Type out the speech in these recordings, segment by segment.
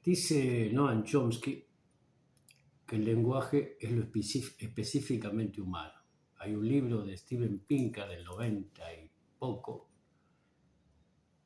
Dice Noam Chomsky que el lenguaje es lo específicamente humano. Hay un libro de Steven Pinker del 90 y poco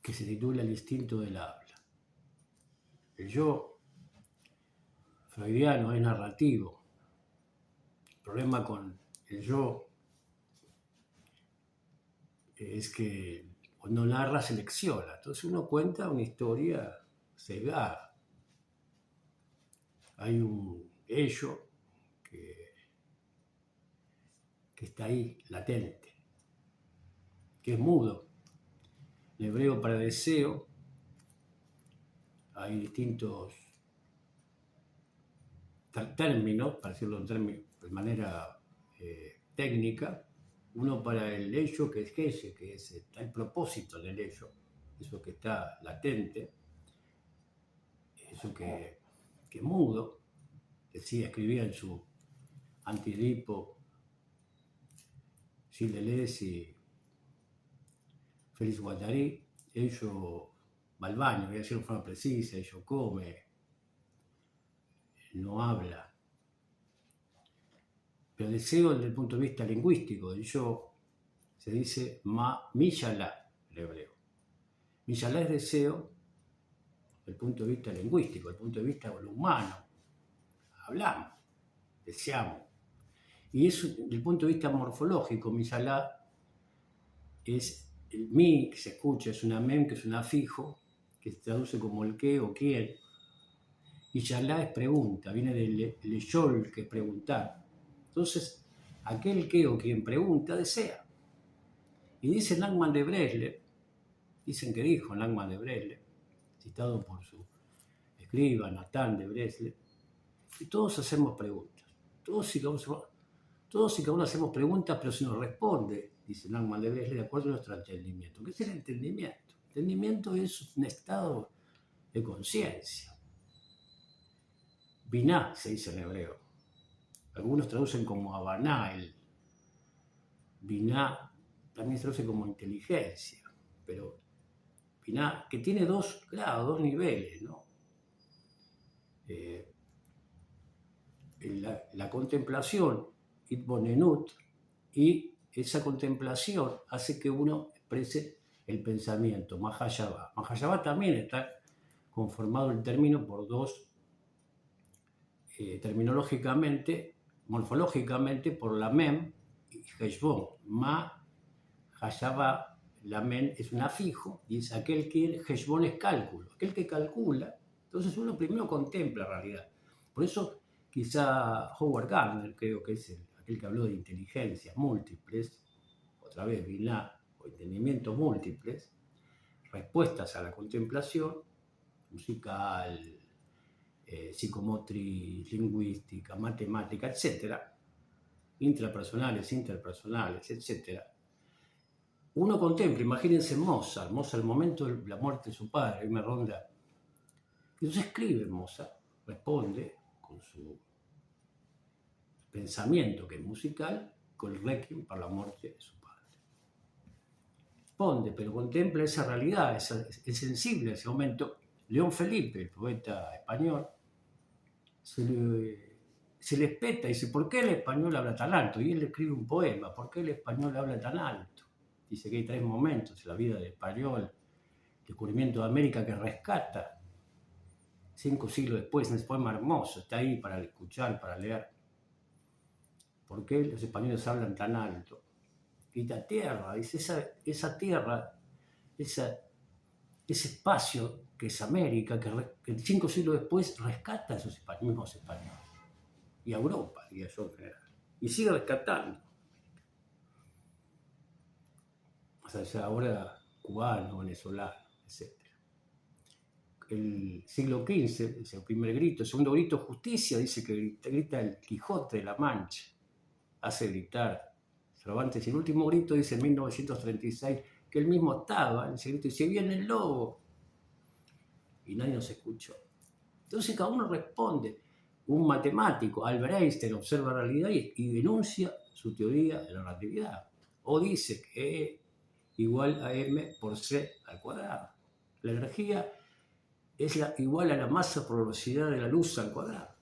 que se titula El instinto del habla. El yo freudiano es narrativo. El problema con el yo es que cuando narra selecciona. Entonces uno cuenta una historia sesgada. Hay un ello que está ahí, latente, que es mudo. En hebreo para deseo hay distintos términos, para decirlo de manera técnica. Uno para el ello, que es ese, que es el propósito del ello, eso que está latente, eso que es mudo. Decía, escribía en su Antidipo, Gilles Deleuze y Félix Guattari. Ello va al baño, voy a decir de forma precisa, ello come, no habla. Pero deseo desde el punto de vista lingüístico, el yo se dice mishalá en hebreo. Mishalá es deseo desde el punto de vista lingüístico, desde el punto de vista de lo humano. Hablamos, deseamos. Y eso, desde el punto de vista morfológico, mishalá es el mi que se escucha, es una mem que es un afijo, que se traduce como el qué o quién. Y shalá es pregunta, viene del yol, que es preguntar. Entonces, aquel que o quien pregunta desea. Y dice Nachman de Breslev, dicen que dijo Nachman de Breslev, citado por su escriba Natán de Breslev, que todos hacemos preguntas. Todos y cada uno hacemos preguntas, pero se nos responde, dice Nachman de Breslev, de acuerdo a nuestro entendimiento. ¿Qué es el entendimiento? El entendimiento es un estado de conciencia. Biná se dice en hebreo. Algunos traducen como Habaná. El Biná también se traduce como inteligencia. Pero Biná, que tiene dos grados, dos niveles, ¿no? La contemplación, itbonenut, y esa contemplación hace que uno exprese el pensamiento, mahayabá. Mahayabá también está conformado el término por dos, terminológicamente, morfológicamente, por la mem y heshbon. Hayabá, la mem es un afijo, y es aquel que heshbon es cálculo, aquel que calcula. Entonces uno primero contempla la realidad. Por eso quizá Howard Gardner, creo que es aquel que habló de inteligencias múltiples, otra vez Biná, o entendimientos múltiples, respuestas a la contemplación musical, psicomotriz, lingüística, matemática, etc., intrapersonales, interpersonales, etc. Uno contempla, imagínense Mozart, el momento de la muerte de su padre, ahí me ronda. Entonces escribe Mozart, responde con su pensamiento, que es musical, con el requiem para la muerte de su padre. Responde, pero contempla esa realidad, es sensible a ese momento. León Felipe, el poeta español, se le espeta y dice, ¿por qué el español habla tan alto? Y él escribe un poema, ¿por qué el español habla tan alto? Dice que hay tres momentos en la vida del español, el descubrimiento de América, que rescata 5 siglos después, en ese poema hermoso, está ahí para escuchar, para leer. ¿Por qué los españoles hablan tan alto? Y la tierra, dice, esa tierra, ese espacio que es América, que 5 siglos después rescata a esos mismos españoles. Y a Europa, diría yo en general. Y sigue rescatando. O sea, ahora cubano, venezolano, etc. El siglo XV, es el primer grito. El segundo grito, justicia, dice que grita el Quijote de la Mancha. Hace gritar Cervantes. Y el último grito dice en 1936, que él mismo estaba en ese grito, y dice, viene el lobo. Y nadie nos escuchó. Entonces cada uno responde. Un matemático, Albert Einstein, observa la realidad y denuncia su teoría de la relatividad. O dice que E igual a m por c al cuadrado. La energía es igual a la masa por velocidad de la luz al cuadrado.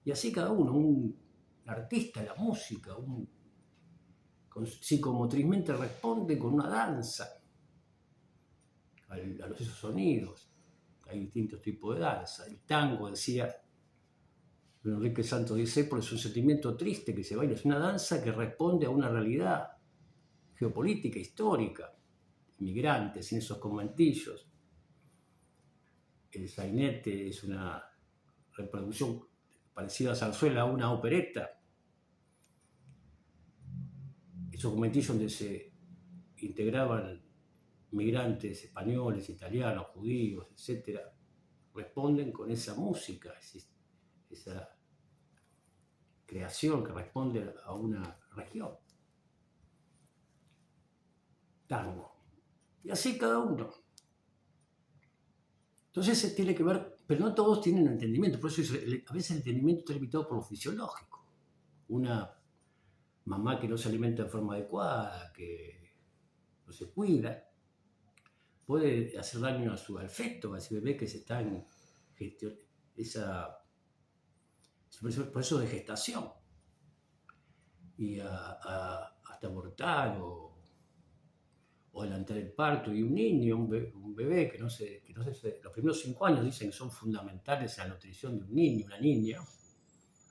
Y así cada uno, un artista, la música, psicomotrizmente responde con una danza a esos sonidos. Hay distintos tipos de danza. El tango, decía Don Enrique Santos Discépolo, es un sentimiento triste que se baila. Es una danza que responde a una realidad geopolítica, histórica. Inmigrantes, sin esos conventillos. El sainete es una reproducción parecida a zarzuela, a una opereta. Esos conventillos donde se integraban migrantes españoles, italianos, judíos, etc., responden con esa música, esa creación que responde a una región. Tango. Y así cada uno. Entonces tiene que ver, pero no todos tienen entendimiento, por eso a veces el entendimiento está limitado por lo fisiológico. Una mamá que no se alimenta de forma adecuada, que no se cuida, puede hacer daño al feto, a ese bebé que se está en ese proceso de gestación, y hasta abortar o adelantar el parto. Y un niño, un bebé que no se, los primeros 5 años dicen que son fundamentales en la nutrición de un niño, una niña.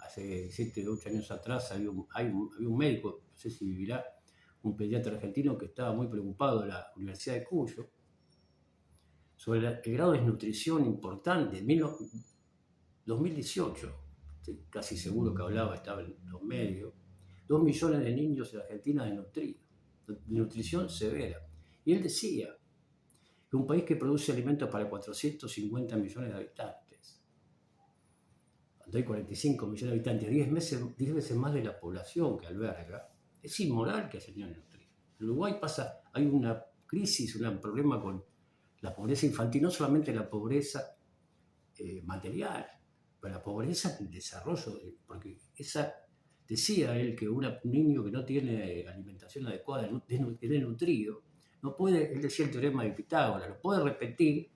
Hace 7 o 8 años atrás había un médico, no sé si vivirá, un pediatra argentino que estaba muy preocupado de la Universidad de Cuyo sobre el grado de desnutrición importante. En 2018, estoy casi seguro que hablaba, estaba en los medios, 2 millones de niños en Argentina desnutridos, de nutrición severa. Y él decía que un país que produce alimentos para 450 millones de habitantes, cuando hay 45 millones de habitantes, 10 veces más de la población que alberga, es inmoral que haya niños desnutridos. En Uruguay hay una crisis, un problema con la pobreza infantil, no solamente la pobreza material, pero la pobreza del desarrollo, porque decía él que un niño que no tiene alimentación adecuada, desnutrido, no puede, él decía el teorema de Pitágoras, lo puede repetir,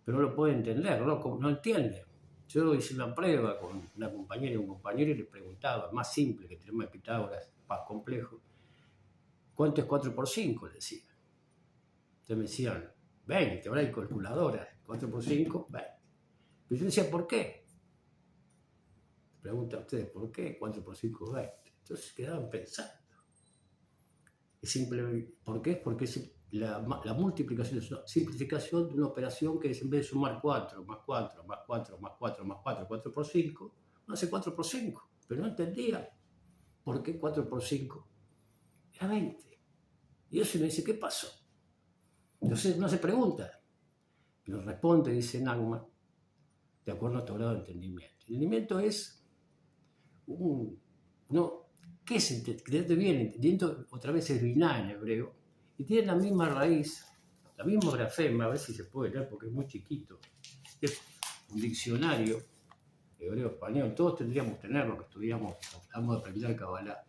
pero no lo puede entender, no entiende. Yo hice una prueba con una compañera y un compañero y le preguntaba, más simple que el teorema de Pitágoras, más complejo, ¿cuánto es 4 por 5? Le decía. Entonces me decían, 20, ahora hay calculadoras, 4 por 5, 20. Pero yo decía, ¿por qué? Pregunta a ustedes, ¿por qué 4 por 5, 20? Entonces quedaban pensando. Es simple, ¿por qué? Porque la multiplicación es una simplificación de una operación que es, en vez de sumar 4, más 4, más 4, más 4, más 4, 4 por 5, no hace 4 por 5. Pero no entendía por qué 4 por 5 era 20. Y eso me dice, ¿qué pasó? Entonces no se pregunta, pero responde, dice Nachman, de acuerdo a nuestro grado de entendimiento. El entendimiento es ¿qué es entendimiento? Bien, entendimiento otra vez es biná en hebreo, y tiene la misma raíz, la misma grafema, a ver si se puede leer porque es muy chiquito. Es un diccionario hebreo-español, todos tendríamos que tenerlo, que estudiamos, vamos a aprender Kabbalah.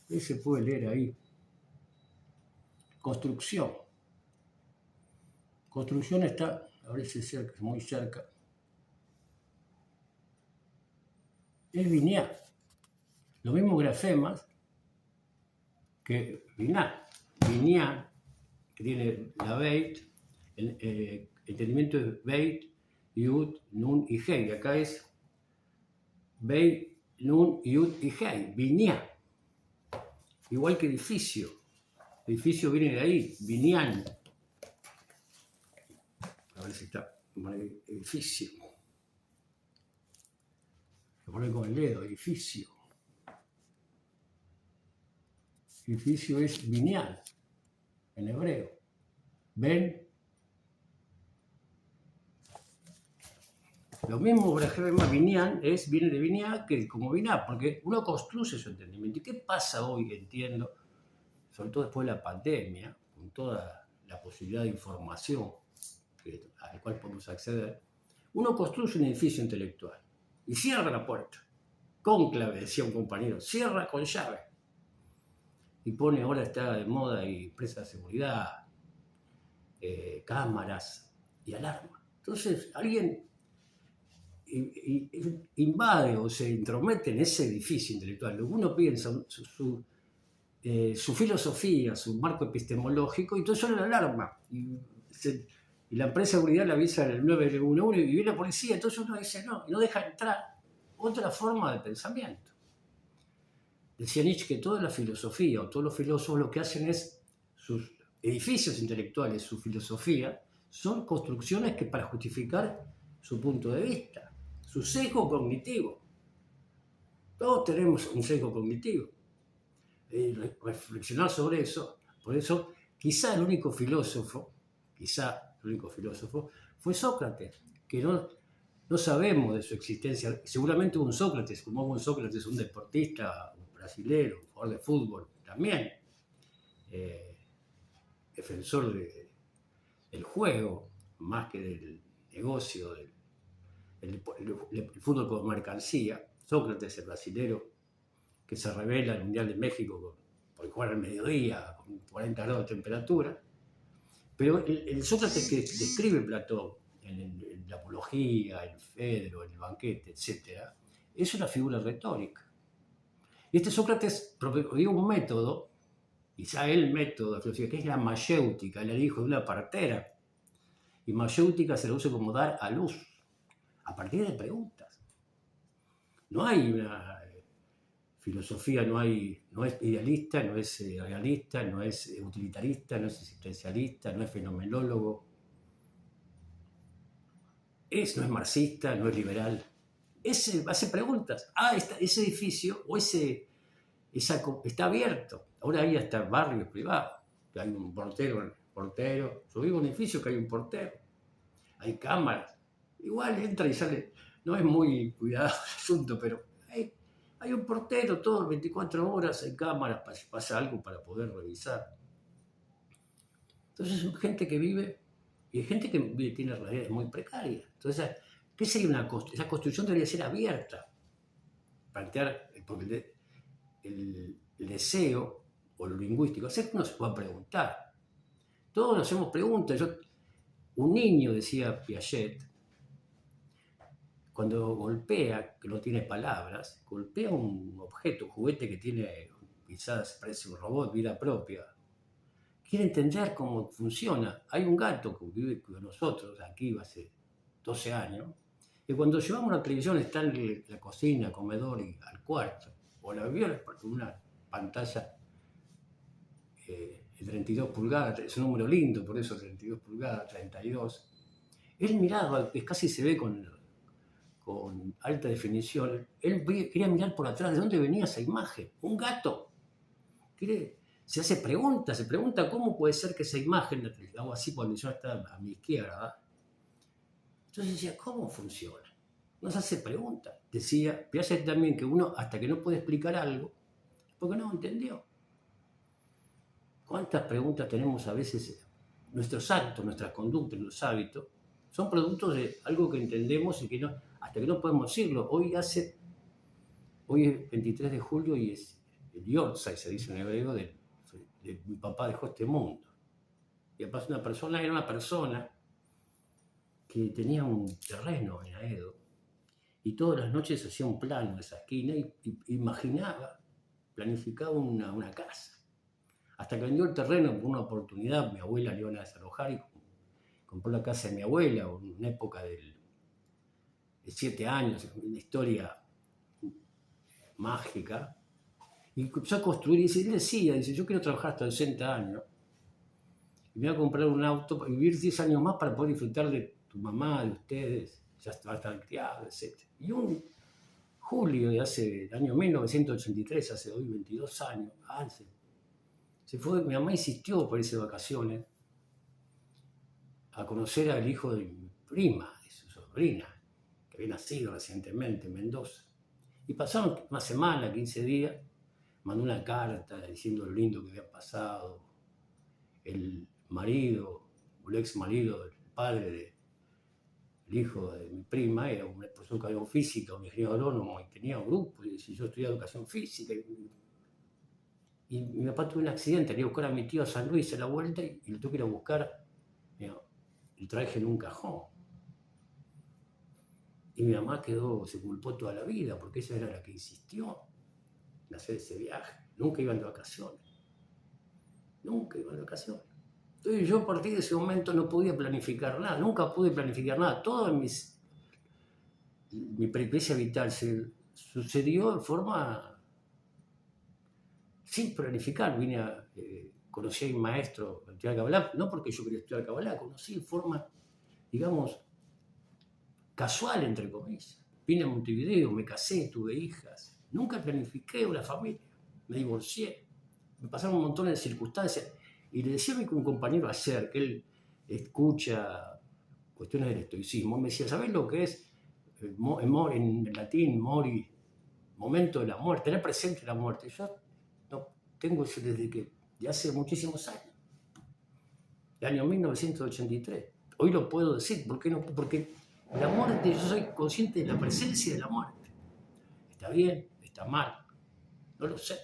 Ahí se puede leer ahí. Construcción. Construcción está, a ver si es cerca, muy cerca. Es biná. Los mismos grafemas que biná. Biná, que tiene la Beit, el entendimiento es Beit, Yud, Nun y Hei. Acá es Beit, Nun, Yud y Hei. Biná. Igual que edificio. Edificio viene de ahí, Binyan. A ver si está. Edificio. Lo pone con el dedo, edificio. Edificio es Binyan, en hebreo. ¿Ven? Lo mismo, por ejemplo, Binyan viene de Binyan que como Biná, porque uno construye su entendimiento. ¿Y qué pasa hoy? Entiendo, sobre todo después de la pandemia, con toda la posibilidad de información al cual podemos acceder, uno construye un edificio intelectual y cierra la puerta. Cónclave, decía un compañero, cierra con llave. Y pone, ahora está de moda y empresa de seguridad, cámaras y alarma. Entonces alguien invade o se intromete en ese edificio intelectual. Lo que uno piensa, su filosofía, su marco epistemológico, y todo suena la alarma. Y la empresa de seguridad le avisa en el 911 y viene la policía, entonces uno dice no, y no deja entrar otra forma de pensamiento. Decía Nietzsche que toda la filosofía o todos los filósofos lo que hacen es sus edificios intelectuales, su filosofía, son construcciones que para justificar su punto de vista, su sesgo cognitivo. Todos tenemos un sesgo cognitivo. Reflexionar sobre eso, por eso quizá el único filósofo fue Sócrates, que no sabemos de su existencia. Seguramente hubo un Sócrates, como hubo un Sócrates, un deportista, un brasilero, un jugador de fútbol, también defensor del juego, más que del negocio, el fútbol como mercancía. Sócrates, el brasilero, que se revela en el Mundial de México por jugar al mediodía, con 40 grados de temperatura. Pero el Sócrates que describe Platón en la Apología, en Fedro, en el Banquete, etc., es una figura retórica. Y este Sócrates dio un método, quizá el método de filosofía, que es la mayéutica. Él era hijo de una partera. Y mayéutica se lo usa como dar a luz, a partir de preguntas. No hay una filosofía, no es idealista, no es realista, no es utilitarista, no es existencialista, no es fenomenólogo, no es marxista, no es liberal. Hace preguntas. Ese edificio o está abierto. Ahora hay hasta barrios privados. Hay un portero. Yo vivo en un edificio que hay un portero. Hay cámaras. Igual entra y sale. No es muy cuidado el asunto, pero hay un portero todo 24 horas, hay cámaras, pasa algo para poder revisar. Entonces es gente que vive, y hay gente que tiene realidades muy precarias. Entonces, ¿qué sería esa construcción? Debería ser abierta. Plantear, porque el deseo o lo lingüístico, sé que uno se puede preguntar. Todos nos hacemos preguntas. Un niño, decía Piaget, cuando golpea, que no tiene palabras, golpea un objeto, un juguete que tiene, quizás parece un robot, vida propia. Quiere entender cómo funciona. Hay un gato que vive con nosotros aquí hace 12 años, y cuando llevamos la televisión está en la cocina, comedor y al cuarto, o la vio con una pantalla de 32 pulgadas, es un número lindo, por eso 32 pulgadas, 32. Él miraba, que casi se ve con alta definición, él quería mirar por atrás de dónde venía esa imagen. Un gato. Se pregunta cómo puede ser que esa imagen, hago así cuando yo estaba a mi izquierda. Entonces decía, ¿cómo funciona? Nos hace preguntas. Decía Piaget también que uno, hasta que no puede explicar algo, porque no entendió. ¿Cuántas preguntas tenemos a veces? Nuestros actos, nuestras conductas, nuestros hábitos, son productos de algo que entendemos y que no, hasta que no podemos decirlo. Hoy es 23 de julio y es el Yortzeit, se dice en hebreo, de mi papá dejó este mundo. Y aparte era una persona que tenía un terreno en Aedo y todas las noches hacía un plano de esa esquina y planificaba una casa. Hasta que vendió el terreno por una oportunidad, mi abuela le iban a desalojar y compró la casa de mi abuela, en una época de 7 años, una historia mágica, y empezó a construir, y él decía, yo quiero trabajar hasta 60 años, y me voy a comprar un auto, para vivir 10 años más para poder disfrutar de tu mamá, de ustedes, ya va a estar criado, etc. Y un julio del año 1983, hace hoy 22 años, se fue, mi mamá insistió por irse de vacaciones, a conocer al hijo de mi prima, de su sobrina, que había nacido recientemente en Mendoza. Y pasaron una semana, 15 días, mandó una carta diciendo lo lindo que había pasado. El marido, o el ex marido, el padre del hijo de mi prima, era un profesor de educación física, un ingeniero agrónomo, y tenía un grupo, y yo estudiaba educación física. Y mi papá tuvo un accidente, le iba a buscar a mi tío a San Luis a la vuelta, y lo tuve que ir a buscar Mira, lo traje en un cajón. Y mi mamá se culpó toda la vida, porque ella era la que insistió en hacer ese viaje. Nunca iban de vacaciones. Nunca iban de vacaciones. Entonces yo a partir de ese momento no podía planificar nada, nunca pude planificar nada. Toda mi peripecia vital sucedió de forma sin planificar. Conocí a mi maestro de estudiar Kabbalah, no porque yo quería estudiar Kabbalah, conocí de forma, digamos, casual, entre comillas. Vine a Montevideo, me casé, tuve hijas. Nunca planifiqué una familia. Me divorcié. Me pasaron un montón de circunstancias. Y le decía a un compañero ayer, que él escucha cuestiones del estoicismo, me decía, ¿sabés lo que es en latín, mori, momento de la muerte, tener presente la muerte? Yo no tengo eso de hace muchísimos años. El año 1983. Hoy lo puedo decir, ¿por qué no? Porque la muerte, yo soy consciente de la presencia de la muerte. ¿Está bien? ¿Está mal? No lo sé.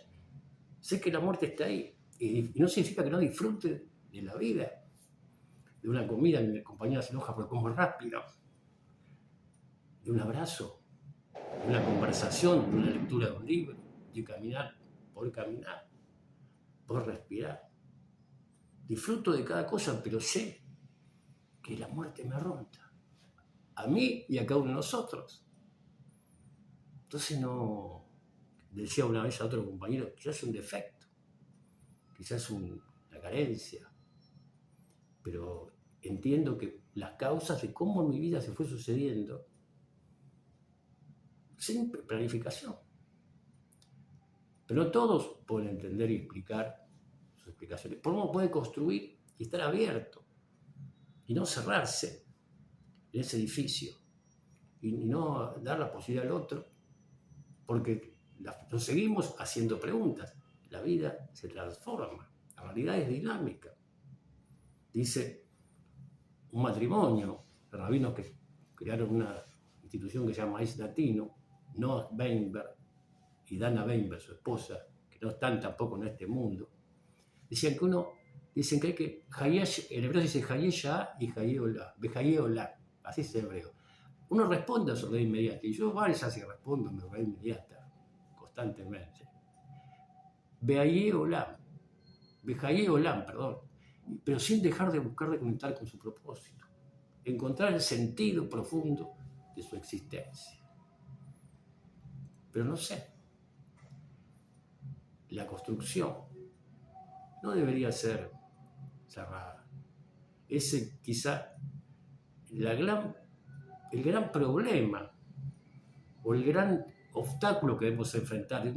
Sé que la muerte está ahí. Y no significa que no disfrute de la vida, de una comida, mi compañera se enoja porque como rápido, de un abrazo, de una conversación, de una lectura de un libro, de caminar, por respirar. Disfruto de cada cosa, pero sé que la muerte me arronta. A mí y a cada uno de nosotros. Entonces no, decía una vez a otro compañero, quizás es un defecto, quizás es una carencia, pero entiendo que las causas de cómo mi vida se fue sucediendo sin planificación. Pero no todos pueden entender y explicar sus explicaciones. Por uno puede construir y estar abierto y no cerrarse en ese edificio y no dar la posibilidad al otro, porque nos seguimos haciendo preguntas. La vida se transforma, la realidad es dinámica. Dice un matrimonio, los rabinos que crearon una institución que se llama Maíz Latino, Noah Weinberg y Dana Weinberg, su esposa, que no están tampoco en este mundo, dicen que hay que, en hebreo se dice Hayesha y Hayeolá, así es en hebreo. Uno responde a su red inmediata, y yo varias veces respondo a mi red inmediata, constantemente. Behayeolam, perdón, pero sin dejar de buscar reconectar con su propósito, encontrar el sentido profundo de su existencia. Pero no sé, la construcción no debería ser cerrada. Ese quizá el gran problema o el gran obstáculo que debemos enfrentar es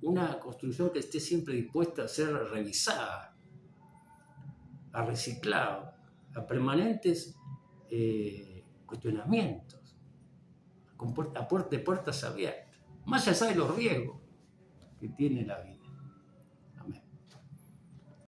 una construcción que esté siempre dispuesta a ser revisada, a reciclado, a permanentes cuestionamientos, de puertas abiertas, más allá de los riesgos que tiene la vida.